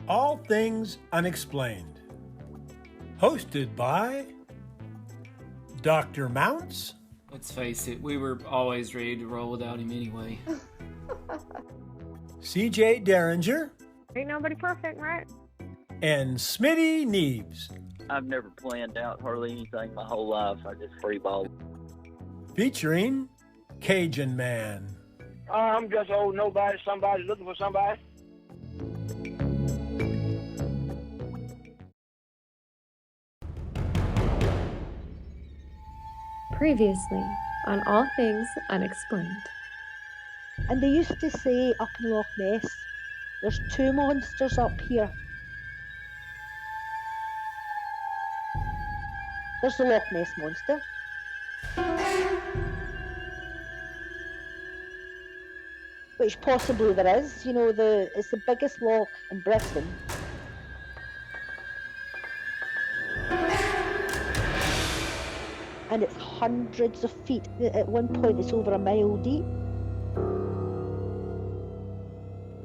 All Things Unexplained. Hosted by Dr. Mounts. Let's face it, we were always ready to roll without him anyway. CJ Derringer. Ain't nobody perfect, right? And Smitty Neebs. I've never planned out hardly anything my whole life. I just freeball. Featuring Cajun Man. I'm just old nobody, somebody looking for somebody. Previously on All Things Unexplained. And they used to say up in Loch Ness, there's two monsters up here. There's the Loch Ness Monster. Which possibly there is. You know, it's the biggest loch in Britain. And it's hundreds of feet. At one point it's over a mile deep.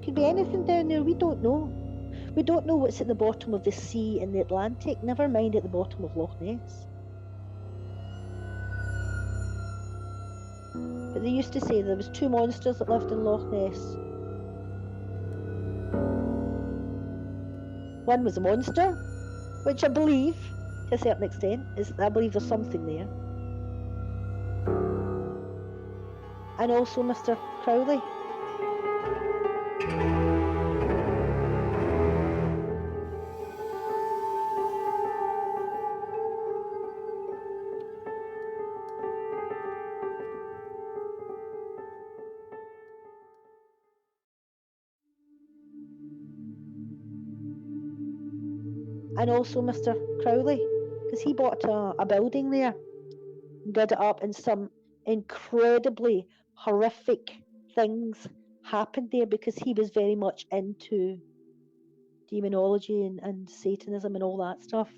Could be anything down there, we don't know. We don't know what's at the bottom of the sea in the Atlantic, never mind at the bottom of Loch Ness. But they used to say there was two monsters that lived in Loch Ness. One was a monster, which I believe, to a certain extent, I believe there's something there. And also Mr. Crowley. And also Mr. Crowley, because he bought a building there and did it up, and some incredibly horrific things happened there because he was very much into demonology and Satanism and all that stuff.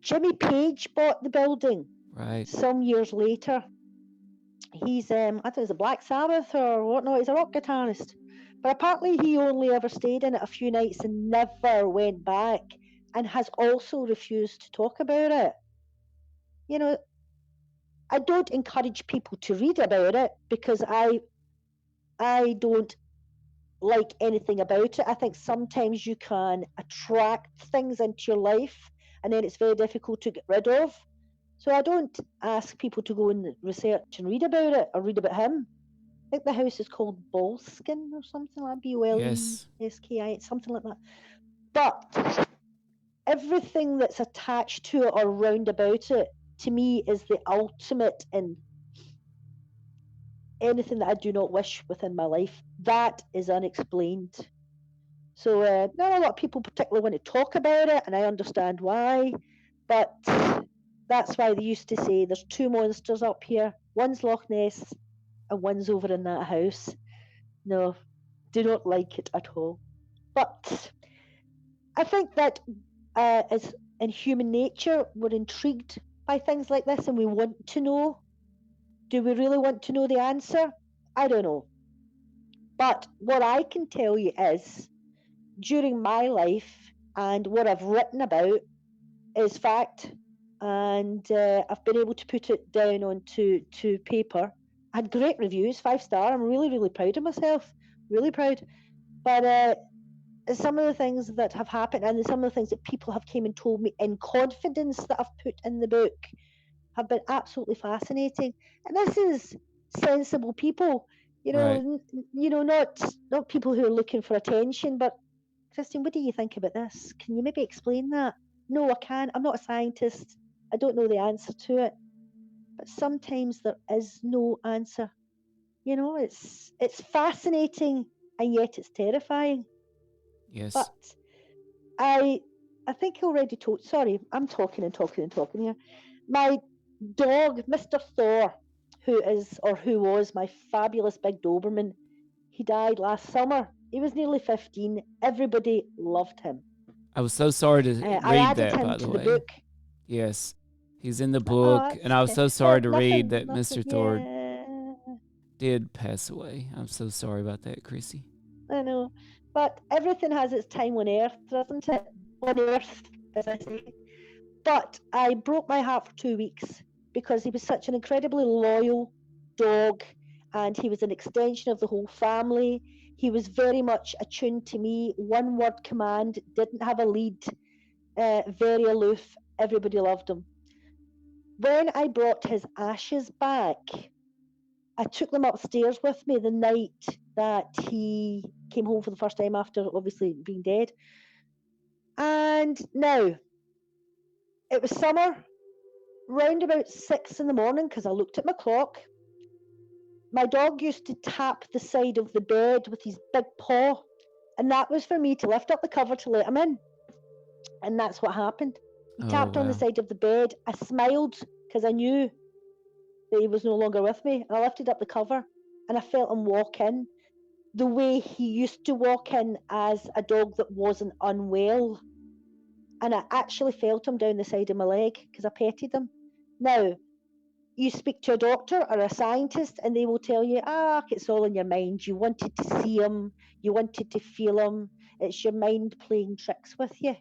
Jimmy Page bought the building some years later. He's, I think it's a Black Sabbath or whatnot, he's a rock guitarist. But apparently he only ever stayed in it a few nights and never went back, and has also refused to talk about it. You know, I don't encourage people to read about it because I don't like anything about it. I think sometimes you can attract things into your life and then it's very difficult to get rid of. So I don't ask people to go and research and read about it or read about him. I think the house is called Bolskin or something like that. B-O-L-E-S-K-I, something like that. But everything that's attached to it or round about it, to me, is the ultimate in anything that I do not wish within my life. That is unexplained. So not a lot of people particularly want to talk about it, and I understand why, but that's why they used to say there's two monsters up here. One's Loch Ness and one's over in that house. No, do not like it at all. But I think that as in human nature, we're intrigued by things like this and we want to know. Do we really want to know the answer? I don't know. But what I can tell you is, during my life and what I've written about is fact, and I've been able to put it down onto paper. I had great reviews, 5-star. I'm really, really proud of myself. Really proud. But some of the things that have happened and some of the things that people have came and told me in confidence that I've put in the book have been absolutely fascinating. And this is sensible people, you know, not people who are looking for attention. But Christine, what do you think about this? Can you maybe explain that? No, I can't. I'm not a scientist. I don't know the answer to it. But sometimes there is no answer. You know, it's fascinating and yet it's terrifying. Yes. But I think I already told, sorry, I'm talking here. My dog, Mr. Thor, who was my fabulous big Doberman, he died last summer. He was nearly 15. Everybody loved him. I was so sorry to read that, by the way. Book. Yes, he's in the book, and I was so sorry to read that Mr. Thor did pass away. I'm so sorry about that, Chrissie. I know. But everything has its time on Earth, doesn't it? On Earth, as I say. But I broke my heart for 2 weeks because he was such an incredibly loyal dog, and he was an extension of the whole family. He was very much attuned to me, one word command, didn't have a lead, very aloof, everybody loved him. When I brought his ashes back, I took them upstairs with me the night that he came home for the first time after obviously being dead. And now, it was summer, round about 6 in the morning, because I looked at my clock. My dog used to tap the side of the bed with his big paw, and that was for me to lift up the cover to let him in. And that's what happened. He tapped on the side of the bed. I smiled because I knew that he was no longer with me. And I lifted up the cover and I felt him walk in the way he used to walk in as a dog that wasn't unwell. And I actually felt him down the side of my leg because I petted him. Now, you speak to a doctor or a scientist and they will tell you, it's all in your mind. You wanted to see him. You wanted to feel him. It's your mind playing tricks with you.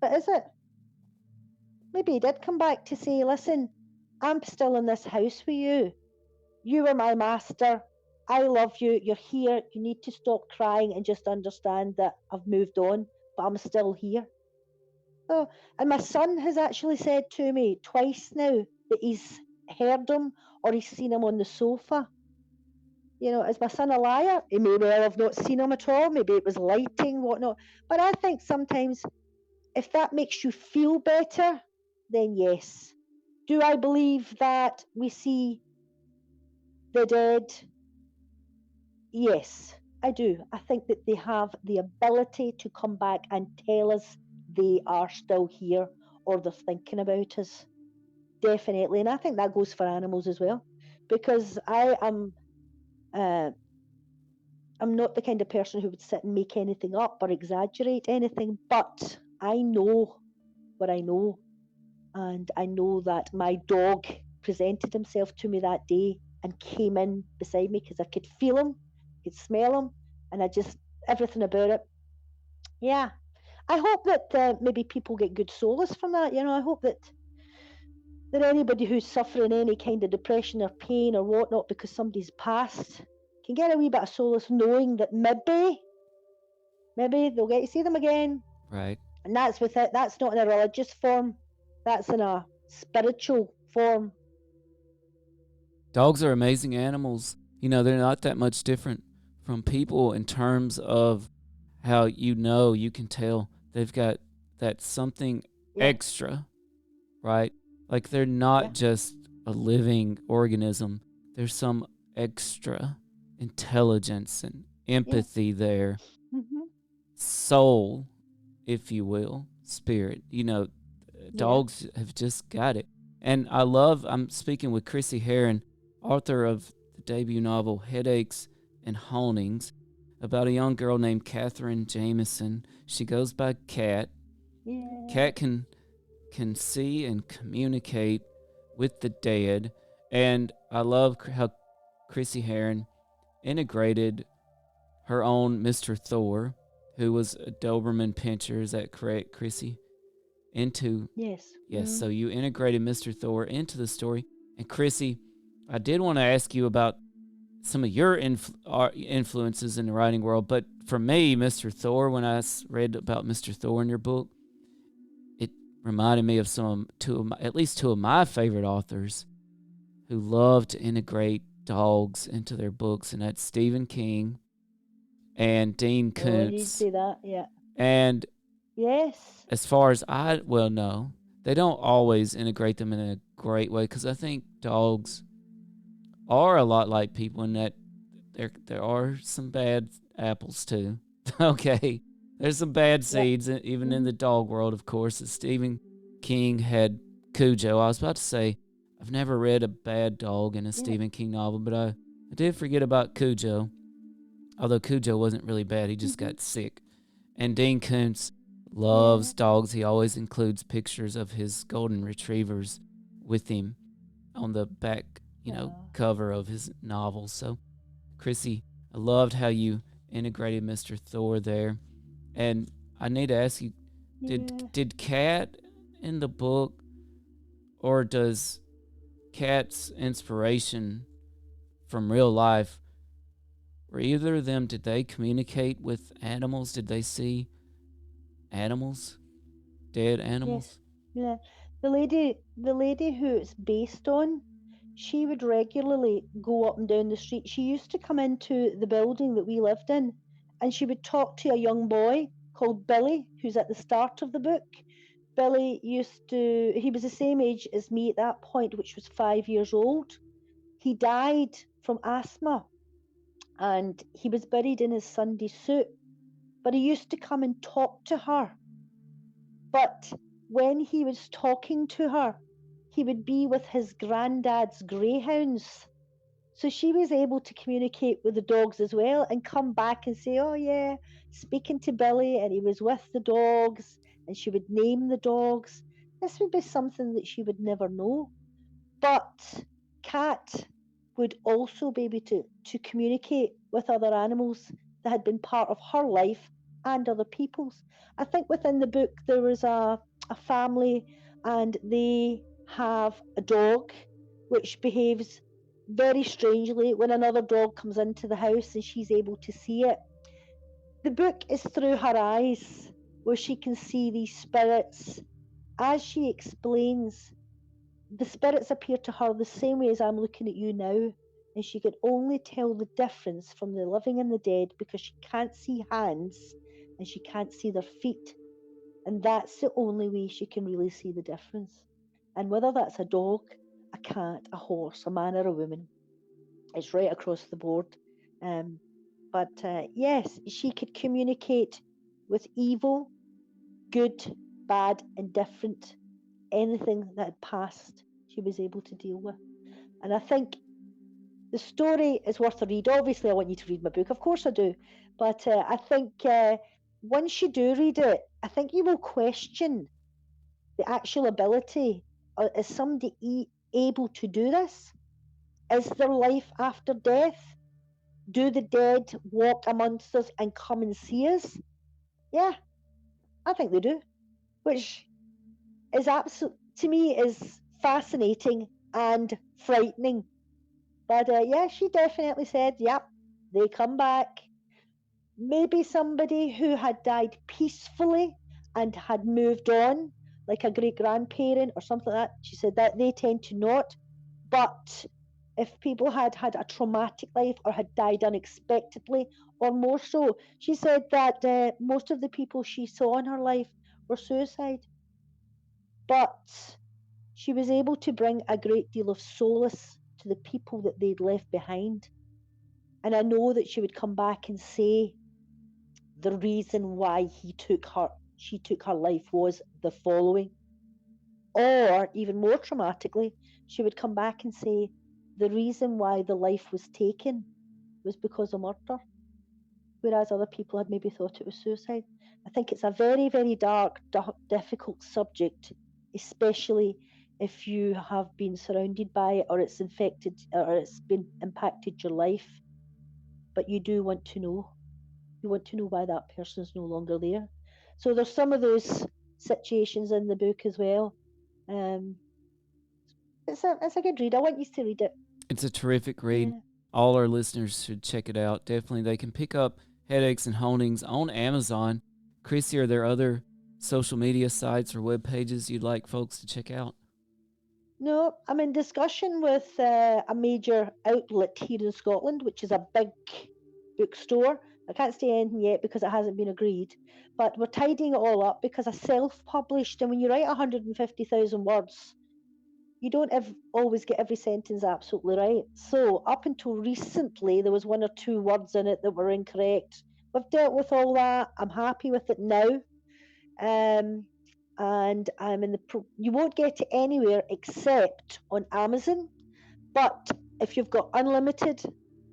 But is it? Maybe he did come back to say, listen, I'm still in this house with you. You are my master. I love you. You're here. You need to stop crying and just understand that I've moved on, but I'm still here. Oh, and my son has actually said to me twice now that he's heard him or he's seen him on the sofa. You know, is my son a liar? He may well have not seen him at all. Maybe it was lighting, whatnot. But I think sometimes if that makes you feel better, then yes. Do I believe that we see the dead? Yes, I do. I think that they have the ability to come back and tell us they are still here or they're thinking about us. Definitely. And I think that goes for animals as well. Because I'm not the kind of person who would sit and make anything up or exaggerate anything, but I know what I know. And I know that my dog presented himself to me that day and came in beside me because I could feel him, could smell him, and everything about it. Yeah. I hope that maybe people get good solace from that. You know, I hope that anybody who's suffering any kind of depression or pain or whatnot because somebody's passed can get a wee bit of solace knowing that maybe they'll get to see them again. Right. And that's with it. That's not in a religious form. That's in a spiritual form. Dogs are amazing animals. You know, they're not that much different from people in terms of how you can tell they've got that something extra, right? Like they're not just a living organism. There's some extra intelligence and empathy there. Mm-hmm. Soul, if you will, spirit. You know, dogs have just got it. And I'm speaking with Chrissie H, author of the debut novel Headaches and Hauntings, about a young girl named Catherine Jameson. She goes by Cat. Yeah. Cat can see and communicate with the dead. And I love how Chrissie H integrated her own Mr. Thor, who was a Doberman Pinscher. Is that correct, Chrissie? Yes. Mm-hmm. So you integrated Mr. Thor into the story. And Chrissie, I did want to ask you about some of your influences in the writing world, but for me, Mr. Thor, when I read about Mr. Thor in your book, it reminded me of at least two of my favorite authors who love to integrate dogs into their books, and that's Stephen King and Dean Koontz. You see that, yeah. And yes, as far as no, they don't always integrate them in a great way, because I think dogs are a lot like people in that there are some bad apples too. Okay, there's some bad seeds even in the dog world, of course. Stephen King had Cujo. I was about to say I've never read a bad dog in a Stephen King novel, but I did forget about Cujo. Although Cujo wasn't really bad, he just got sick. And Dean Koontz loves dogs. He always includes pictures of his golden retrievers with him on the back, cover of his novels. So, Chrissie, I loved how you integrated Mr. Thor there. And I need to ask you, did Cat in the book, or does Cat's inspiration from real life, were either of them, did they communicate with animals? Did they see animals? Dead animals? Yeah. The lady who it's based on, she would regularly go up and down the street. She used to come into the building that we lived in, and she would talk to a young boy called Billy, who's at the start of the book. Billy he was the same age as me at that point, which was 5 years old. He died from asthma, and he was buried in his Sunday suit. But he used to come and talk to her. But when he was talking to her, he would be with his granddad's greyhounds. So she was able to communicate with the dogs as well and come back and say, oh yeah, speaking to Billy, and he was with the dogs, and she would name the dogs. This would be something that she would never know. But Cat would also be able to communicate with other animals that had been part of her life and other people's. I think within the book there was a family, and they have a dog which behaves very strangely when another dog comes into the house and she's able to see it. The book is through her eyes, where she can see these spirits. As she explains, the spirits appear to her the same way as I'm looking at you now, and she can only tell the difference from the living and the dead because she can't see hands and she can't see their feet. And that's the only way she can really see the difference. And whether that's a dog, a cat, a horse, a man or a woman, it's right across the board. But yes, she could communicate with evil, good, bad, indifferent, anything that had passed, she was able to deal with. And I think the story is worth a read. Obviously, I want you to read my book. Of course I do. But I think once you do read it, I think you will question the actual ability. Is somebody able to do this? Is there life after death? Do the dead walk amongst us and come and see us? Yeah, I think they do. Which is to me is fascinating and frightening. But yeah, she definitely said, yep, they come back. Maybe somebody who had died peacefully and had moved on, like a great grandparent or something like that. She said that they tend to not. But if people had had a traumatic life or had died unexpectedly, or more so, she said that most of the people she saw in her life were suicide. But she was able to bring a great deal of solace to the people that they'd left behind. And I know that she would come back and say the reason why she took her life was the following. Or even more traumatically, she would come back and say the reason why the life was taken was because of murder, whereas other people had maybe thought it was suicide. I think it's a very, very dark, difficult subject, especially if you have been surrounded by it, or it's infected, or it's been impacted your life. But you do want to know. You want to know why that person's no longer there. So there's some of those situations in the book as well. It's a good read. I want you to read it. It's a terrific read. Yeah. All our listeners should check it out. Definitely, they can pick up Headaches and Hauntings on Amazon. Chrissie, are there other social media sites or web pages you'd like folks to check out? No, I'm in discussion with a major outlet here in Scotland, which is a big bookstore. I can't say anything yet because it hasn't been agreed, but we're tidying it all up because I self-published, and when you write 150,000 words, you don't always get every sentence absolutely right. So up until recently, there was one or two words in it that were incorrect. We've dealt with all that. I'm happy with it now. And I'm in you won't get it anywhere except on Amazon. But if you've got unlimited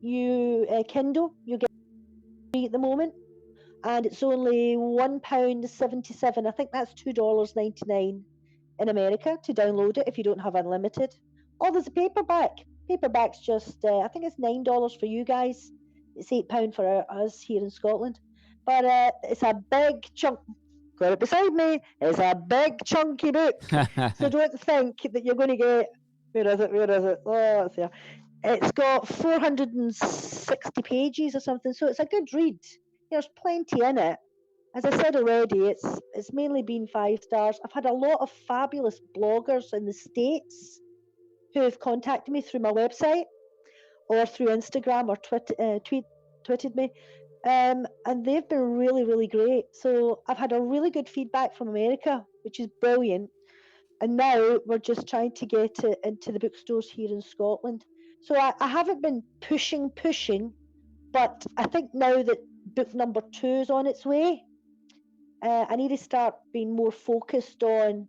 Kindle, you get free at the moment, and it's only £1.77. I think that's $2.99 in America to download it if you don't have unlimited. Or there's a paperback. Paperback's just I think it's $9 for you guys. It's £8 for us here in Scotland, but it's a big chunk. Got it beside me. It's a big chunky book. So don't think that you're going to get. Where is it? Where is it? Oh, it's there. It's got 460 pages or something, so it's a good read. There's plenty in it. As I said already, it's mainly been 5 stars. I've had a lot of fabulous bloggers in the States who have contacted me through my website or through Instagram or tweeted me, and they've been really, really great. So I've had a really good feedback from America, which is brilliant. And now we're just trying to get it into the bookstores here in Scotland. So I haven't been pushing, but I think now that book number 2 is on its way, I need to start being more focused on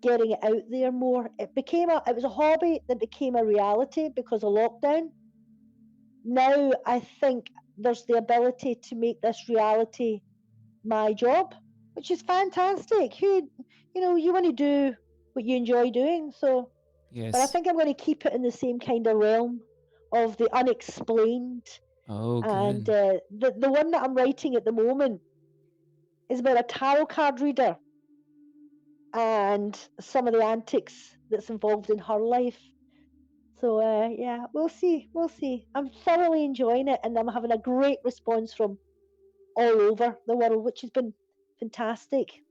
getting it out there more. It was a hobby that became a reality because of lockdown. Now I think there's the ability to make this reality my job, which is fantastic. You want to do what you enjoy doing. So, Yes. But I think I'm going to keep it in the same kind of realm of the unexplained. Oh, good. And the one that I'm writing at the moment is about a tarot card reader and some of the antics that's involved in her life. So yeah, we'll see. I'm thoroughly enjoying it, and I'm having a great response from all over the world, which has been fantastic.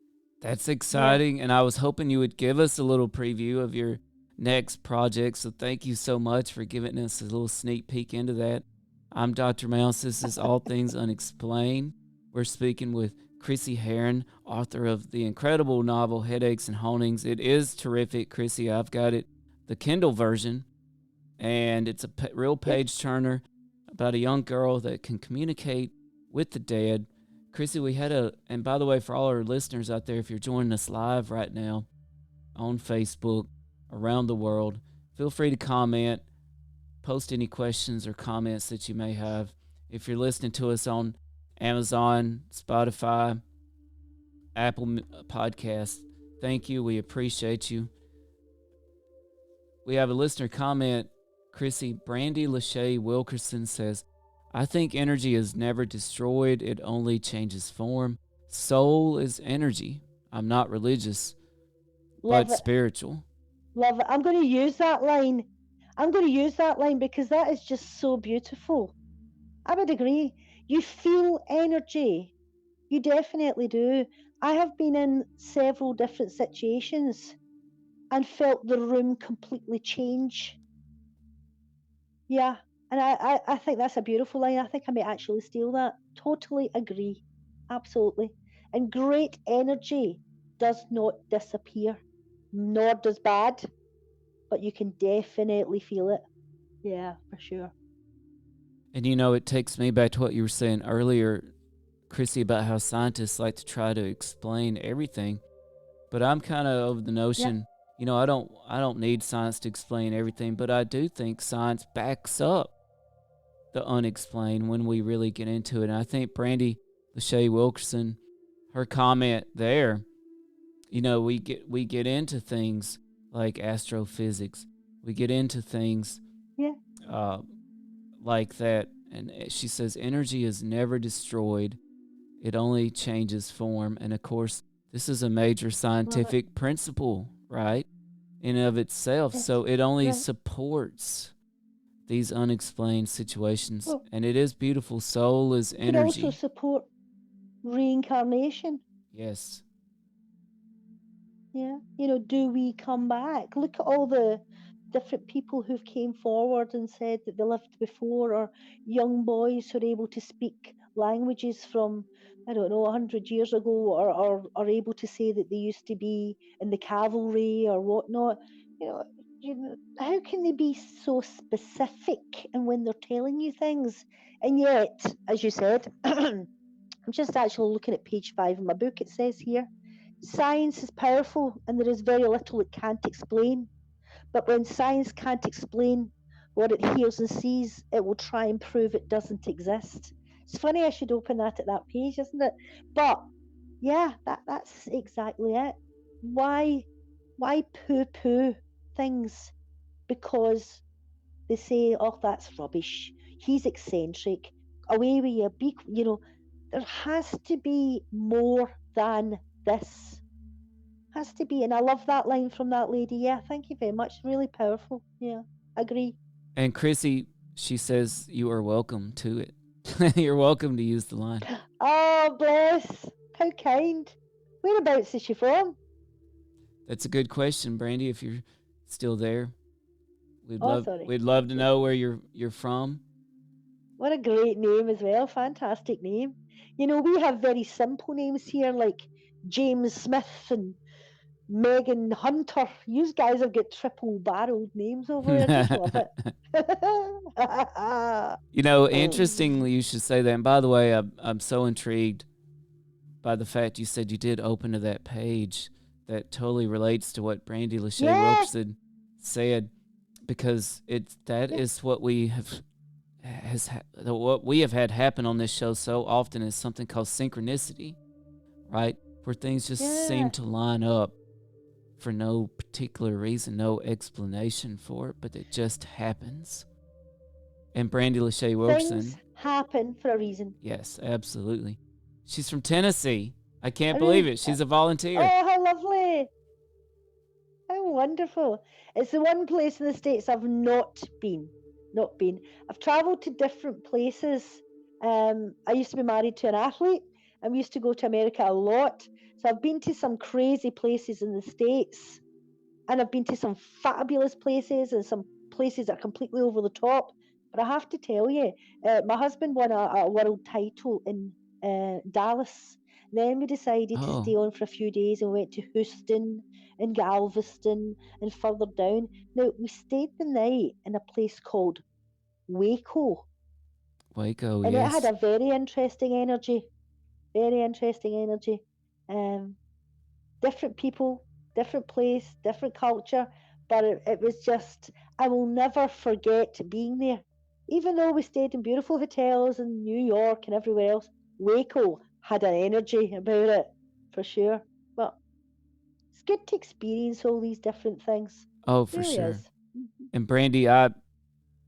That's exciting, and I was hoping you would give us a little preview of your next project, so thank you so much for giving us a little sneak peek into that. I'm Dr. Mouse. This is All Things Unexplained. We're speaking with Chrissie H, author of the incredible novel Headaches and Hauntings. It is terrific, Chrissie. I've got it, the Kindle version, and it's a real page turner about a young girl that can communicate with the dead. Chrissie, and by the way, for all our listeners out there, if you're joining us live right now on Facebook, around the world, feel free to comment, post any questions or comments that you may have. If you're listening to us on Amazon, Spotify, Apple Podcasts, thank you. We appreciate you. We have a listener comment. Chrissie, Brandy Lachey Wilkerson says, I think energy is never destroyed. It only changes form. Soul is energy. I'm not religious, but spiritual. Love it. I'm going to use that line. Because that is just so beautiful. I would agree. You feel energy. You definitely do. I have been in several different situations and felt the room completely change. Yeah. And I think that's a beautiful line. I think I may actually steal that. Totally agree. Absolutely. And great energy does not disappear, nor does bad, but you can definitely feel it. Yeah, for sure. And it takes me back to what you were saying earlier, Chrissie, about how scientists like to try to explain everything. But I'm kind of the notion, I don't need science to explain everything, but I do think science backs up the unexplained when we really get into it. And I think Brandy Lachey Wilkerson, her comment there, we get into things like astrophysics. We get into things like that. And she says energy is never destroyed. It only changes form. And of course, this is a major scientific principle, right? In and of itself. So it only supports these unexplained situations. And it is beautiful. Soul is energy. It also support reincarnation. Yes. Yeah. Do we come back? Look at all the different people who've came forward and said that they lived before, or young boys who are able to speak languages from, 100 years ago, or are able to say that they used to be in the cavalry or whatnot. How can they be so specific and when they're telling you things? And yet, as you said, I'm just actually looking at page 5 of my book. It says here, science is powerful and there is very little it can't explain. But when science can't explain what it hears and sees, it will try and prove it doesn't exist. It's funny I should open that at that page, isn't it? But yeah, that's exactly it. Why poo-poo things because they say, oh, that's rubbish. He's eccentric. Away with you. There has to be more than this. Has to be. And I love that line from that lady. Yeah, thank you very much. Really powerful. Yeah, agree. And Chrissie, she says you are welcome to it. You're welcome to use the line. Oh, bless. How kind. Whereabouts is she from? That's a good question, Brandy. If you're still there, Sorry. we'd love to know where you're from. What a great name as well. Fantastic name. We have very simple names here, like James Smith and Megan Hunter. You guys have got triple-barreled names over there. I just love it. Interestingly, you should say that. And by the way, I'm so intrigued by the fact you said you did open to that page. That totally relates to what Brandy Lachey Wilkerson said, because that is what we have what we have had happen on this show so often is something called synchronicity, right? Where things just seem to line up for no particular reason, no explanation for it, but it just happens. And Brandy Lachey Wilkerson. Things happen for a reason. Yes, absolutely. She's from Tennessee. I can't believe it. She's a volunteer. Oh, how lovely. How wonderful. It's the one place in the States I've not been. I've travelled to different places. I used to be married to an athlete, and we used to go to America a lot. So I've been to some crazy places in the States, and I've been to some fabulous places and some places that are completely over the top. But I have to tell you, my husband won a world title in Dallas. Then we decided to stay on for a few days and went to Houston and Galveston and further down. Now, we stayed the night in a place called Waco. Waco, and yes. it had a very interesting energy. Different people, different place, different culture. But it was just, I will never forget being there. Even though we stayed in beautiful hotels in New York and everywhere else, Waco had an energy about it, for sure. But it's good to experience all these different things. Oh, for really sure. Is. And Brandy, I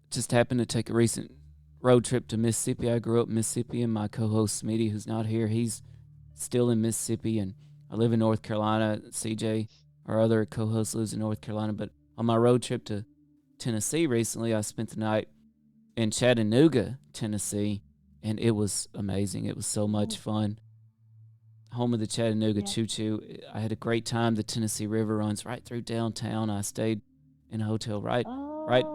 just happened to take a recent road trip to Mississippi. I grew up in Mississippi, and my co-host Smitty, who's not here, he's still in Mississippi, and I live in North Carolina. CJ, our other co-host, lives in North Carolina. But on my road trip to Tennessee recently, I spent the night in Chattanooga, Tennessee, and it was amazing. It was so much fun. Home of the Chattanooga Choo-Choo. I had a great time. The Tennessee River runs right through downtown. I stayed in a hotel right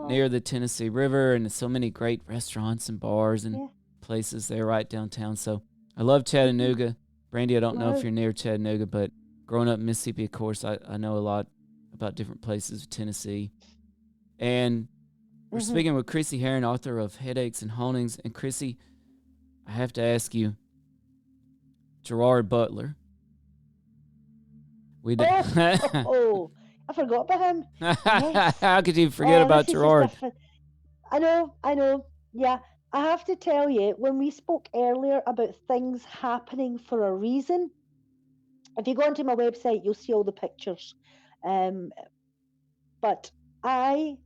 near the Tennessee River, and so many great restaurants and bars and places there right downtown. So I love Chattanooga. Brandy, I don't know if you're near Chattanooga, but growing up in Mississippi, of course, I know a lot about different places of Tennessee. And we're speaking with Chrissie Herron, author of Headaches and Hauntings. And Chrissie, I have to ask you, Gerard Butler. I forgot about him. Yes. How could you forget about Gerard? I know. Yeah, I have to tell you, when we spoke earlier about things happening for a reason, if you go onto my website, you'll see all the pictures. But I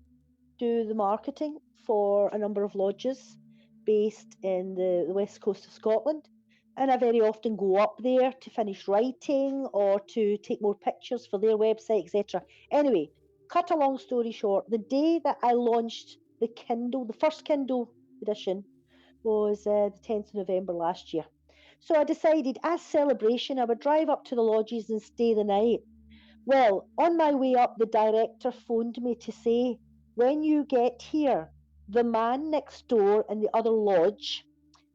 do the marketing for a number of lodges based in the west coast of Scotland. And I very often go up there to finish writing or to take more pictures for their website, etc. Anyway, cut a long story short, the day that I launched the Kindle, the first Kindle edition, was the 10th of November last year. So I decided, as celebration, I would drive up to the lodges and stay the night. Well, on my way up, the director phoned me to say, when you get here, the man next door in the other lodge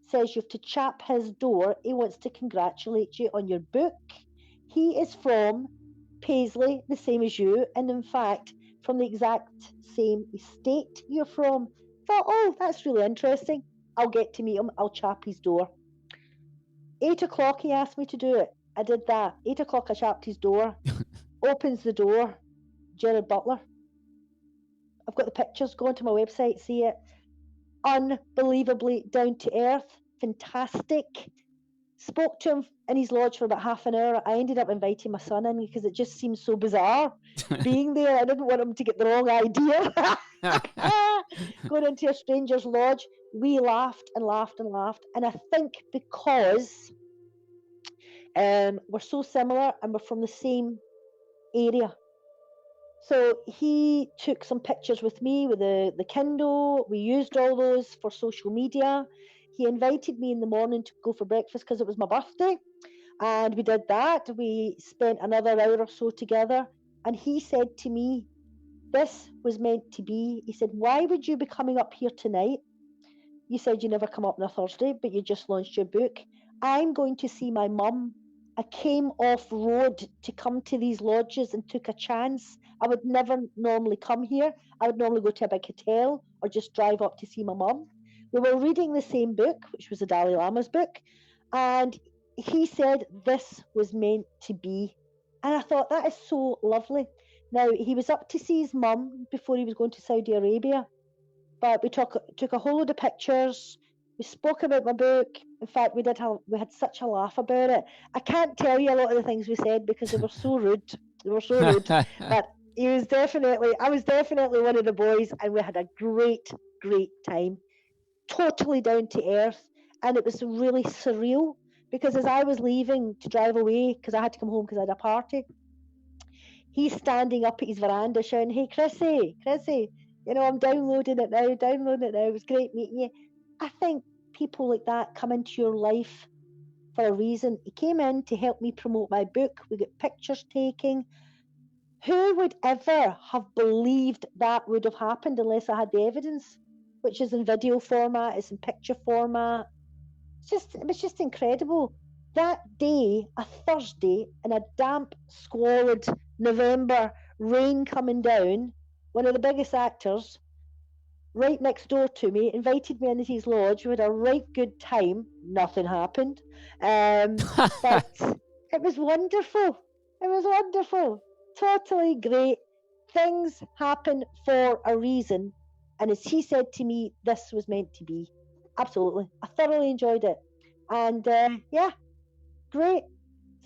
says you have to chap his door. He wants to congratulate you on your book. He is from Paisley, the same as you, and in fact, from the exact same estate you're from. Thought, oh, that's really interesting. I'll get to meet him. I'll chap his door. 8 o'clock, he asked me to do it. I did that. 8 o'clock, I chapped his door. Opens the door. Gerard Butler. I've got the pictures. Go onto my website, see it. Unbelievably down to earth, fantastic, spoke to him in his lodge for about half an hour. I ended up inviting my son in because it just seemed so bizarre being there. I didn't want him to get the wrong idea. Going into a stranger's lodge, we laughed and laughed and laughed. And I think because we're so similar and we're from the same area. So he took some pictures with me with the Kindle. We used all those for social media. He invited me in the morning to go for breakfast because it was my birthday. And we did that. We spent another hour or so together. And he said to me, this was meant to be. He said, why would you be coming up here tonight? You said you never come up on a Thursday, but you just launched your book. I'm going to see my mum. I came off road to come to these lodges and took a chance. I would never normally come here. I would normally go to a big hotel or just drive up to see my mum. We were reading the same book, which was the Dalai Lama's book, and he said this was meant to be. And I thought, that is so lovely. Now, he was up to see his mum before he was going to Saudi Arabia, but we took a whole load of pictures. We spoke about my book. In fact, we had such a laugh about it. I can't tell you a lot of the things we said because they were so rude. They were so rude. But I was definitely one of the boys, and we had a great, great time. Totally down to earth, and it was really surreal because as I was leaving to drive away, because I had to come home because I had a party, he's standing up at his veranda shouting, hey, Chrissie, I'm downloading it now. It was great meeting you. I think people like that come into your life for a reason. He came in to help me promote my book. We got pictures taken. Who would ever have believed that would have happened unless I had the evidence, which is in video format, it's in picture format. It was just incredible. That day, a Thursday, in a damp, squalid November, rain coming down, one of the biggest actors, right next door to me, invited me into his lodge. We had a right good time. Nothing happened. But it was wonderful. Totally great. Things happen for a reason. And as he said to me, this was meant to be. Absolutely. I thoroughly enjoyed it. And yeah, great.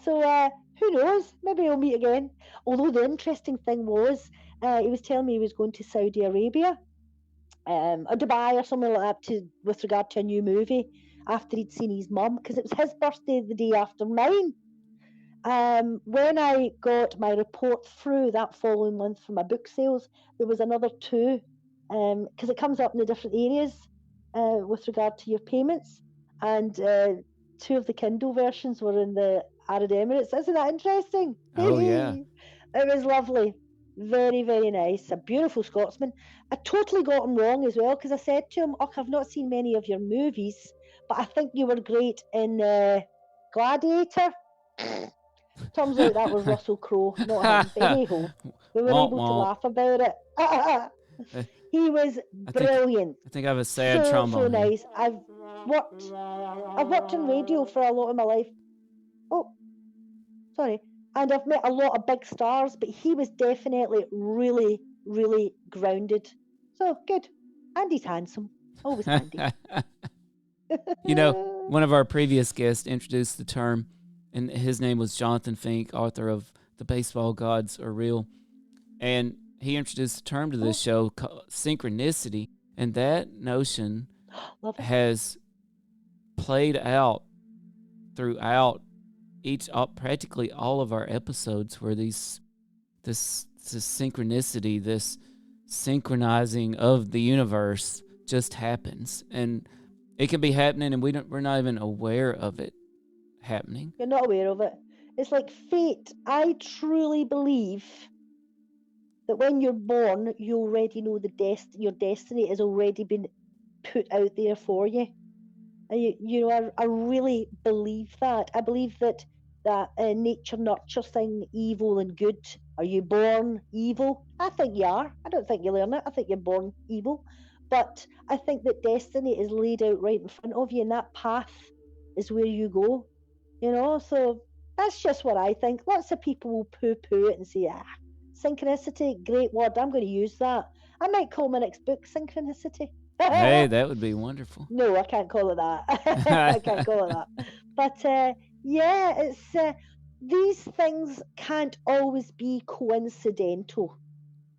So who knows? Maybe we'll meet again. Although the interesting thing was, he was telling me he was going to Saudi Arabia, or Dubai or something like that, with regard to a new movie after he'd seen his mum, because it was his birthday the day after mine. When I got my report through that following month for my book sales, there was another 2, because it comes up in the different areas with regard to your payments, and 2 of the Kindle versions were in the Arab Emirates. Isn't that interesting? Oh, yeah. It was lovely. Very, very nice. A beautiful Scotsman. I totally got him wrong as well, because I said to him, I've not seen many of your movies, but I think you were great in Gladiator. Turns out that was Russell Crowe, not him. But hey-ho, we were able to laugh about it. He was brilliant. I think I have a sad trombone. So nice. I've worked in radio for a lot of my life. Oh, sorry. And I've met a lot of big stars, but he was definitely really, really grounded. So good. And he's handsome. Always handy. One of our previous guests introduced the term, and his name was Jonathan Fink, author of The Baseball Gods Are Real. And he introduced the term to this show called synchronicity. And that notion has played out throughout practically all of our episodes, where this synchronicity, this synchronizing of the universe just happens. And it can be happening and we're not even aware of it happening. You're not aware of it. It's like fate. I truly believe that when you're born, you already know your destiny has already been put out there for you. And I really believe that. I believe that nature nurture thing, evil and good. Are you born evil? I think you are. I don't think you learn it. I think you're born evil. But I think that destiny is laid out right in front of you, and that path is where you go. So that's just what I think. Lots of people will poo-poo it and say, synchronicity, great word, I'm going to use that. I might call my next book Synchronicity. Hey, that would be wonderful. No, I can't call it that. I can't call it that. But yeah, it's these things can't always be coincidental.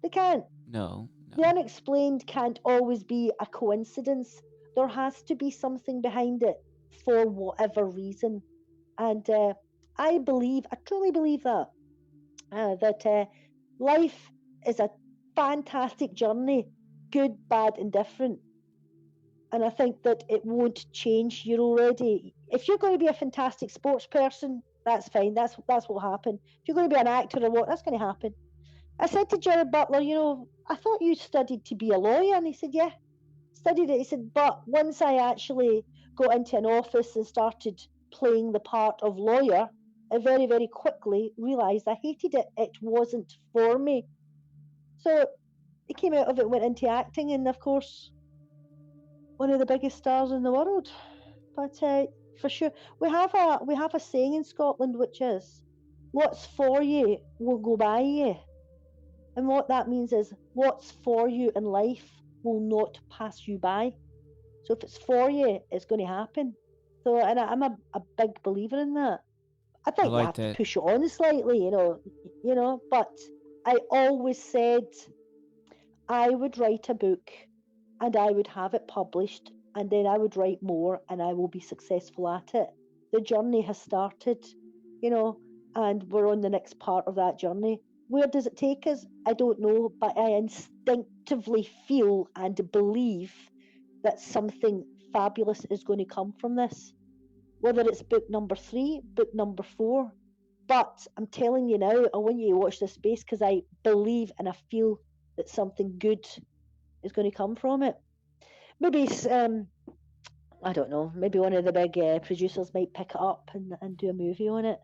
They can't. No. The unexplained can't always be a coincidence. There has to be something behind it for whatever reason. And I truly believe that, life is a fantastic journey, good, bad, and different. And I think that it won't change. You're already, if you're going to be a fantastic sports person, that's fine. That's what will happen. If you're going to be an actor or what, that's going to happen. I said to Gerard Butler, I thought you studied to be a lawyer. And he said, yeah, studied it. He said, but once I actually got into an office and started playing the part of lawyer, I very, very quickly realised I hated it. It wasn't for me. So he came out of it, went into acting, and of course, one of the biggest stars in the world. But for sure, we have a saying in Scotland, which is, "What's for you will go by you," and what that means is, what's for you in life will not pass you by. So if it's for you, it's going to happen. So, and I'm a big believer in that. I think you like have to that. push it on slightly, But I always said I would write a book and I would have it published, and then I would write more and I will be successful at it. The journey has started, and we're on the next part of that journey. Where does it take us? I don't know, but I instinctively feel and believe that something fabulous is going to come from this. Whether it's book number 3, book number 4. But I'm telling you now, I want you to watch this space because I believe and I feel that something good is going to come from it. Maybe I don't know. Maybe one of the big producers might pick it up and do a movie on it.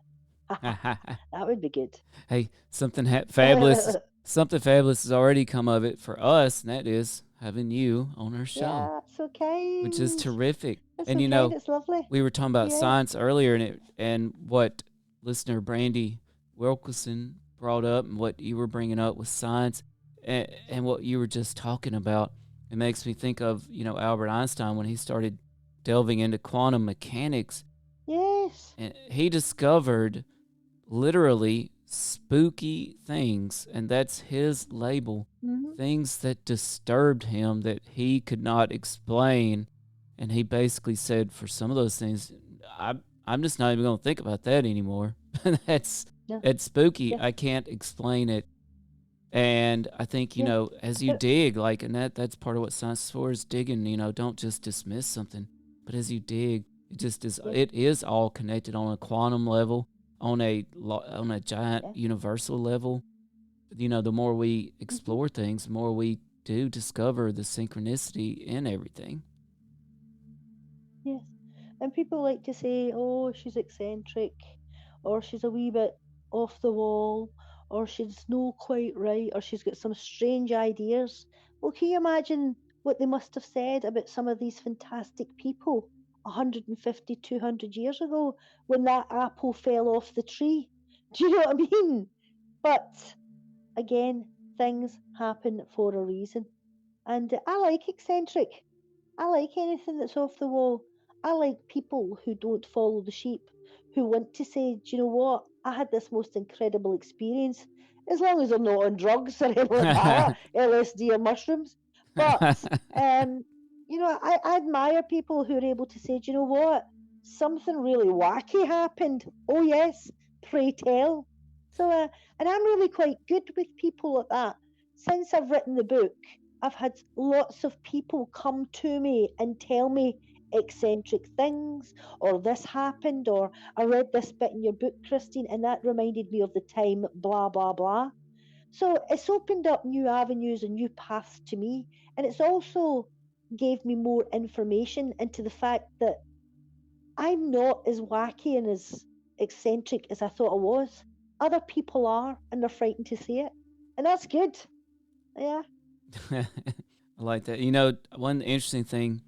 That would be good. Hey, something fabulous. Something fabulous has already come of it for us, and that is having you on our show. Yeah, it's okay. Which is terrific. It's and okay, it's lovely. We were talking about Yeah. science earlier, and what listener Brandy Wilkerson brought up, and what you were bringing up with science, and what you were just talking about. It makes me think of Albert Einstein when he started delving into quantum mechanics. Yes. And he discovered literally spooky things, and that's his label. Mm-hmm. Things that disturbed him that he could not explain. And he basically said, for some of those things, I'm just not even going to think about that anymore. That's spooky. Yeah. I can't explain it. And I think, as you dig, and that's part of what science is for, is digging, don't just dismiss something. But as you dig, it is all connected on a quantum level, on a giant universal level. The more we explore things, the more we do discover the synchronicity in everything. Yes. And people like to say, oh, she's eccentric, or she's a wee bit off the wall, or she's no quite right, or she's got some strange ideas. Well, can you imagine what they must have said about some of these fantastic people 150, 200 years ago when that apple fell off the tree? Do you know what I mean? But again, things happen for a reason. And I like eccentric. I like anything that's off the wall. I like people who don't follow the sheep, who want to say, do you know what? I had this most incredible experience, as long as they're not on drugs or anything like that, LSD or mushrooms. But, I admire people who are able to say, do you know what? Something really wacky happened. Oh, yes, pray tell. So, and I'm really quite good with people like that. Since I've written the book, I've had lots of people come to me and tell me eccentric things, or this happened, or I read this bit in your book, Christine, and that reminded me of the time, blah, blah, blah. So it's opened up new avenues and new paths to me, and it's also gave me more information into the fact that I'm not as wacky and as eccentric as I thought I was. Other people are, and they're frightened to see it, and that's good. Yeah. I like that. One interesting thing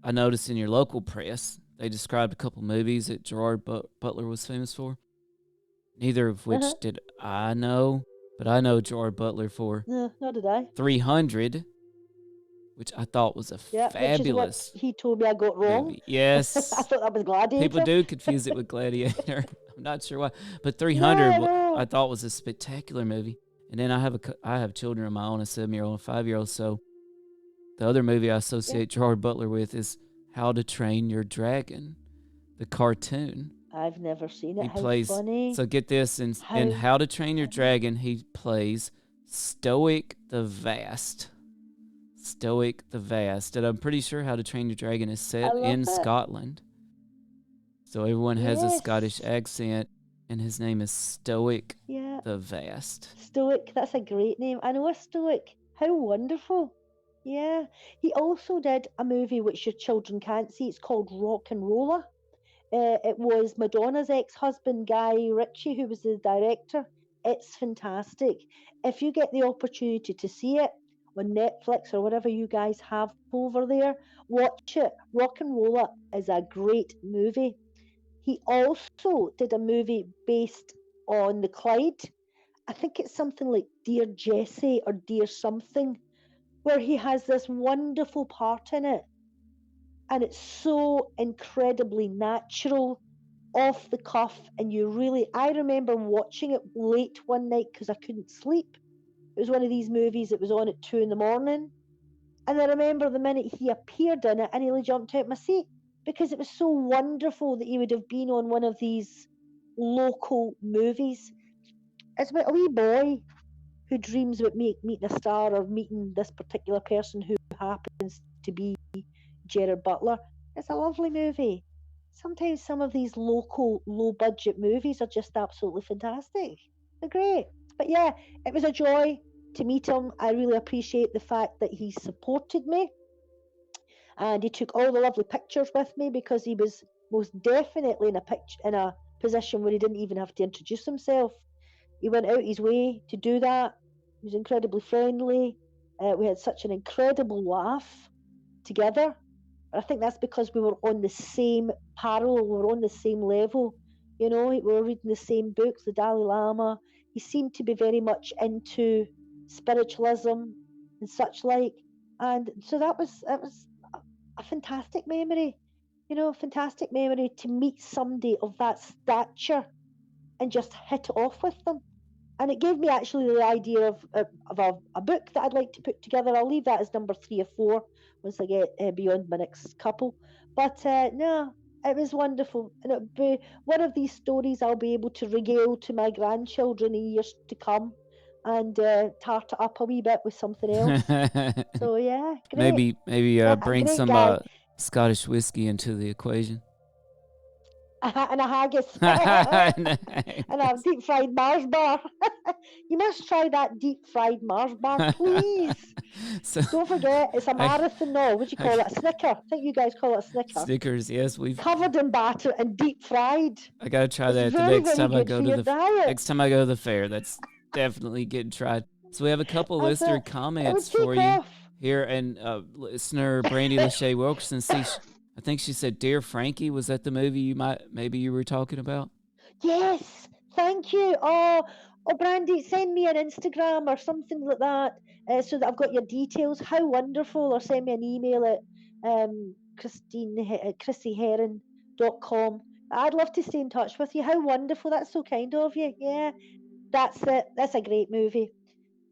I noticed in your local press, they described a couple movies that Gerard Butler was famous for. Neither of which did I know, but I know Gerard Butler for No, nor did I. 300, which I thought was a Yeah, fabulous which is what he told me I got wrong. movie. Yes. I thought that was Gladiator. People do confuse it with Gladiator. I'm not sure why. But 300 No. I thought was a spectacular movie. And then I have children of my own, a 7-year-old and a 5-year-old. So the other movie I associate Gerard Butler with is How to Train Your Dragon, the cartoon. I've never seen it. He How plays, funny. so get this, in How to Train Your Dragon, he plays Stoic the Vast. Stoic the Vast. And I'm pretty sure How to Train Your Dragon is set in Scotland. So everyone has a Scottish accent, and his name is Stoic the Vast. Stoic, that's a great name. I know a Stoic. How wonderful. Yeah. He also did a movie which your children can't see. It's called Rock and Roller. It was Madonna's ex-husband, Guy Ritchie, who was the director. It's fantastic. If you get the opportunity to see it on Netflix or whatever you guys have over there, watch it. Rock and Roller is a great movie. He also did a movie based on the Clyde. I think it's something like Dear Jessie or Dear Something, where he has this wonderful part in it. And it's so incredibly natural, off the cuff, and I remember watching it late one night because I couldn't sleep. It was one of these movies that was on at 2 a.m. And I remember the minute he appeared in it, I nearly jumped out my seat because it was so wonderful that he would have been on one of these local movies. It's about a wee boy who dreams about meeting a star or meeting this particular person who happens to be Gerard Butler. It's a lovely movie. Sometimes some of these local, low-budget movies are just absolutely fantastic. They're great. But yeah, it was a joy to meet him. I really appreciate the fact that he supported me. And he took all the lovely pictures with me because he was most definitely in a position where he didn't even have to introduce himself. He went out his way to do that. He was incredibly friendly. We had such an incredible laugh together. I think that's because we were on the same parallel, we were on the same level. You know, we were reading the same books, the Dalai Lama. He seemed to be very much into spiritualism and such like. And so that was a fantastic memory. You know, fantastic memory to meet somebody of that stature and just hit it off with them. And it gave me actually the idea of a book that I'd like to put together. I'll leave that as number 3 or 4 once I get beyond my next couple. But no, it was wonderful. And it'll be one of these stories I'll be able to regale to my grandchildren in years to come and tart it up a wee bit with something else. So yeah, great. Maybe bring great some guy. Scottish whiskey into the equation. And a haggis. And a deep fried Mars bar. You must try that deep fried Mars bar, please. So, don't forget, it's a marathon. No, what do you call it? A Snicker. I think you guys call it a Snicker. Snickers, yes, covered in batter and deep fried. I gotta try that the next time I go to the fair. That's definitely getting tried. So we have a couple listener comments for you here, and listener Brandy Lachey Wilkerson. I think she said, "Dear Frankie," was that the movie you were talking about? Yes, thank you. Oh, Brandy, send me an Instagram or something like that, so that I've got your details. How wonderful! Or send me an email at chrissieheron.com. I'd love to stay in touch with you. How wonderful! That's so kind of you. Yeah, that's it. That's a great movie.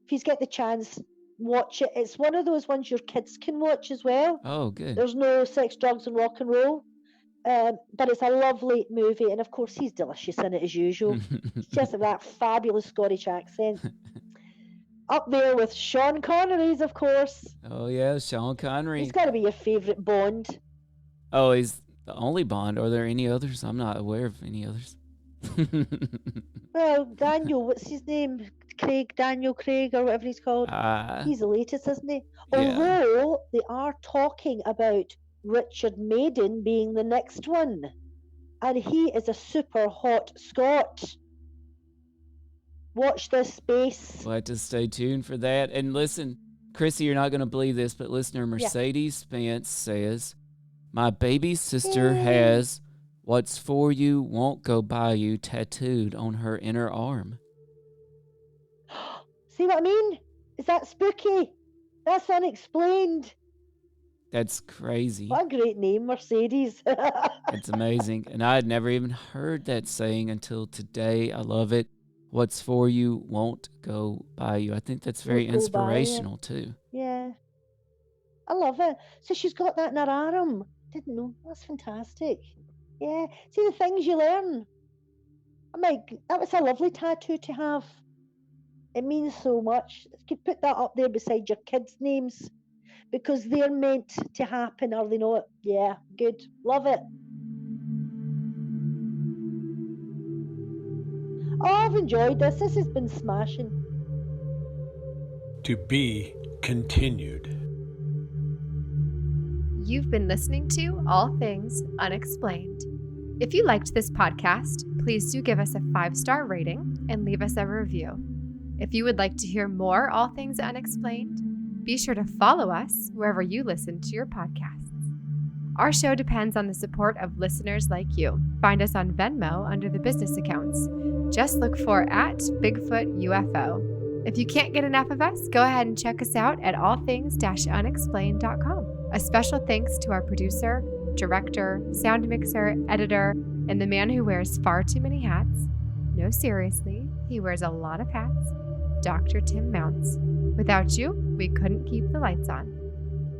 If you get the chance, watch it. It's one of those ones your kids can watch as well. Oh, good. There's no sex, drugs, and rock and roll. But it's a lovely movie, and of course he's delicious in it as usual. He's just that fabulous Scottish accent. Up there with Sean Connery's, of course. Oh yeah, Sean Connery. He's got to be your favourite Bond. Oh, he's the only Bond. Are there any others? I'm not aware of any others. Well, Daniel, what's his name? Daniel Craig, or whatever he's called. He's the latest, isn't he? Yeah. Although they are talking about Richard Madden being the next one, and he is a super hot Scot. Watch this space. We'll have to stay tuned for that. And listen, Chrissy, you're not going to believe this, but listener Mercedes Spence says, "My baby sister has 'What's for you won't go by you' tattooed on her inner arm." See what I mean? Is that spooky? That's unexplained. That's crazy. What a great name, Mercedes. That's amazing. And I had never even heard that saying until today. I love it. What's for you won't go by you. I think that's very Won't go by you. inspirational too. Yeah. I love it. So she's got that in her arm. Didn't know. That's fantastic. Yeah. See the things you learn. That was a lovely tattoo to have. It means so much. You could put that up there beside your kids' names because they're meant to happen or they know it. Yeah, good. Love it. Oh, I've enjoyed this. This has been smashing. To be continued. You've been listening to All Things Unexplained. If you liked this podcast, please do give us a 5-star rating and leave us a review. If you would like to hear more All Things Unexplained, be sure to follow us wherever you listen to your podcasts. Our show depends on the support of listeners like you. Find us on Venmo under the business accounts. Just look for @BigfootUFO. If you can't get enough of us, go ahead and check us out at allthings-unexplained.com. A special thanks to our producer, director, sound mixer, editor, and the man who wears far too many hats. No, seriously, he wears a lot of hats. Dr. Tim Mounts. Without you, we couldn't keep the lights on.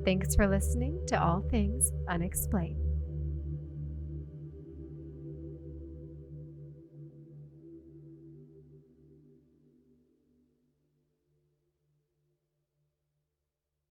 Thanks for listening to All Things Unexplained.